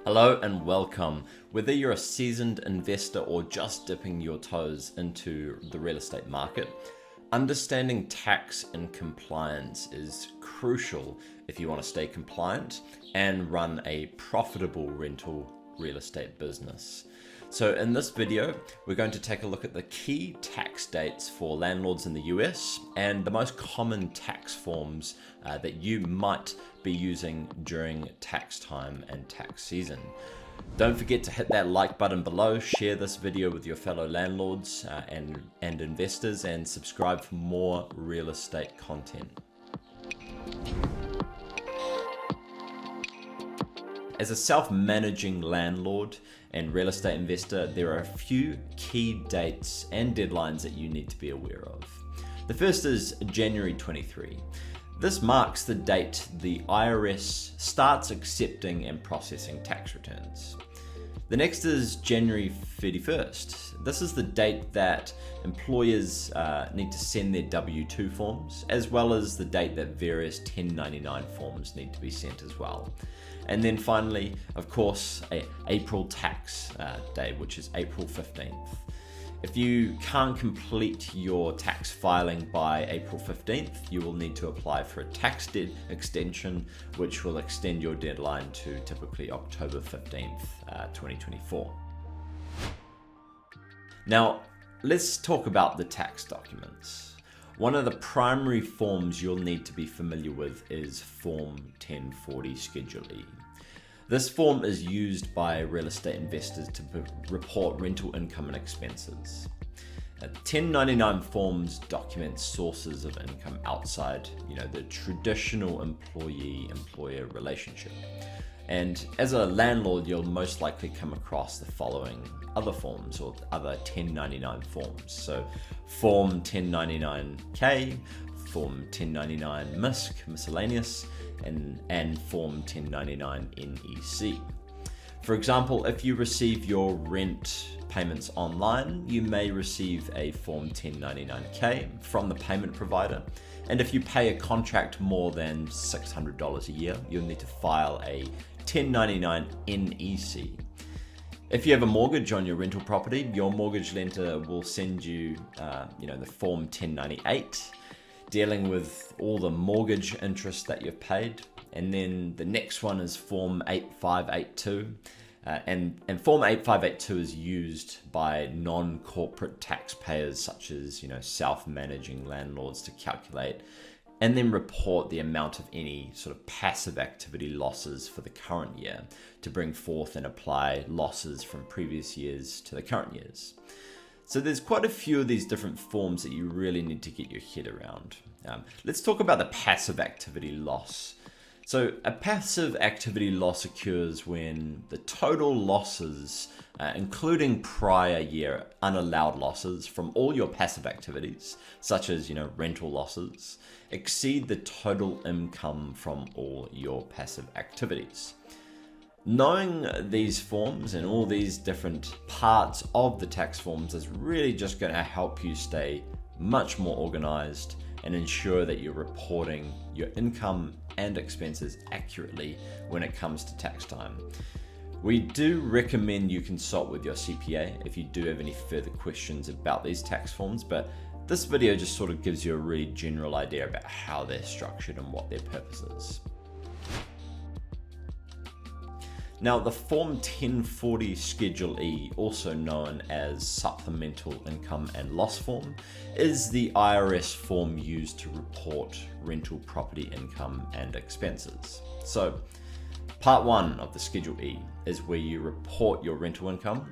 Hello and welcome. Whether you're a seasoned investor or just dipping your toes into the real estate market, understanding tax and compliance is crucial if you want to stay compliant and run a profitable rental real estate business. So in this video, we're going to take a look at the key tax dates for landlords in the US and the most common tax forms that you might be using during tax time and tax season. Don't forget to hit that like button below, share this video with your fellow landlords and investors, and subscribe for more real estate content. As a self-managing landlord and real estate investor, there are a few key dates and deadlines that you need to be aware of. The first is January 23. This marks the date the IRS starts accepting and processing tax returns. The next is January 31st. This is the date that employers need to send their W-2 forms, as well as the date that various 1099 forms need to be sent as well. And then finally, of course, April tax day, which is April 15th. If you can't complete your tax filing by April 15th, you will need to apply for a tax extension, which will extend your deadline to typically October 15th, 2024. Now, let's talk about the tax documents. One of the primary forms you'll need to be familiar with is Form 1040 Schedule E. This form is used by real estate investors to report rental income and expenses. 1099 forms document sources of income outside, the traditional employee-employer relationship. And as a landlord, you'll most likely come across the following other forms or other 1099 forms. So Form 1099K, Form 1099 MISC, miscellaneous, and Form 1099 NEC. For example, if you receive your rent payments online, you may receive a Form 1099K from the payment provider. And if you pay a contract more than $600 a year, you'll need to file a 1099 NEC. If you have a mortgage on your rental property, your mortgage lender will send you, the Form 1098, dealing with all the mortgage interest that you've paid. And then the next one is Form 8582. And Form 8582 is used by non-corporate taxpayers such as, self-managing landlords to calculate and then report the amount of any sort of passive activity losses for the current year to bring forth and apply losses from previous years to the current years. So there's quite a few of these different forms that you really need to get your head around. Let's talk about the passive activity loss. So a passive activity loss occurs when the total losses, including prior year unallowed losses from all your passive activities, such as rental losses, exceed the total income from all your passive activities. Knowing these forms and all these different parts of the tax forms is really just going to help you stay much more organized and ensure that you're reporting your income and expenses accurately when it comes to tax time. We do recommend you consult with your CPA if you do have any further questions about these tax forms, but this video just sort of gives you a really general idea about how they're structured and what their purpose is. Now, the Form 1040 Schedule E, also known as Supplemental Income and Loss Form, is the IRS form used to report rental property income and expenses. So, Part 1 of the Schedule E is where you report your rental income.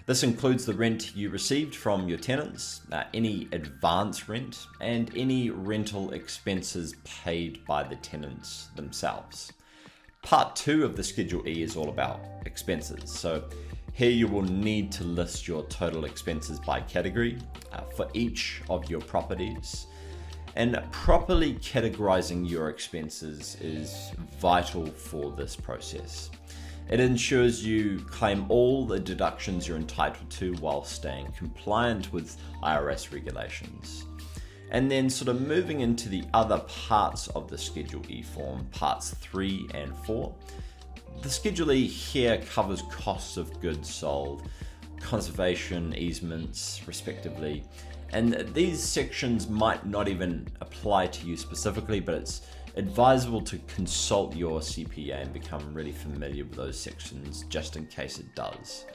This includes the rent you received from your tenants, any advance rent, and any rental expenses paid by the tenants themselves. Part 2 of the Schedule E is all about expenses. So here you will need to list your total expenses by category for each of your properties. And properly categorizing your expenses is vital for this process. It ensures you claim all the deductions you're entitled to while staying compliant with IRS regulations. And then sort of moving into the other parts of the Schedule E form, parts 3 and 4, The Schedule E here covers costs of goods sold, conservation easements, respectively. And these sections might not even apply to you specifically, but it's advisable to consult your CPA and become really familiar with those sections just in case it does.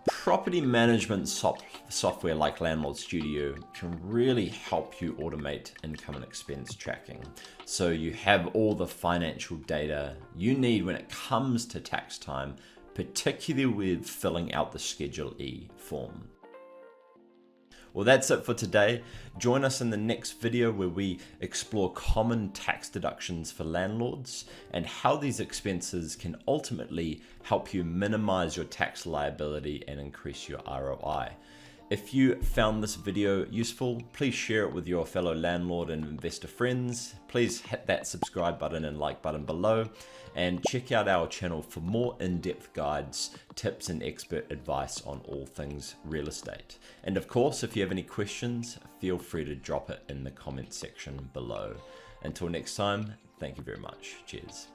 Property management software like Landlord Studio can really help you automate income and expense tracking, so you have all the financial data you need when it comes to tax time, particularly with filling out the Schedule E form. Well, that's it for today. Join us in the next video where we explore common tax deductions for landlords and how these expenses can ultimately help you minimize your tax liability and increase your ROI. If you found this video useful, please share it with your fellow landlord and investor friends. Please hit that subscribe button and like button below, and check out our channel for more in-depth guides, tips, and expert advice on all things real estate. And of course, if you have any questions, feel free to drop it in the comment section below. Until next time, thank you very much. Cheers.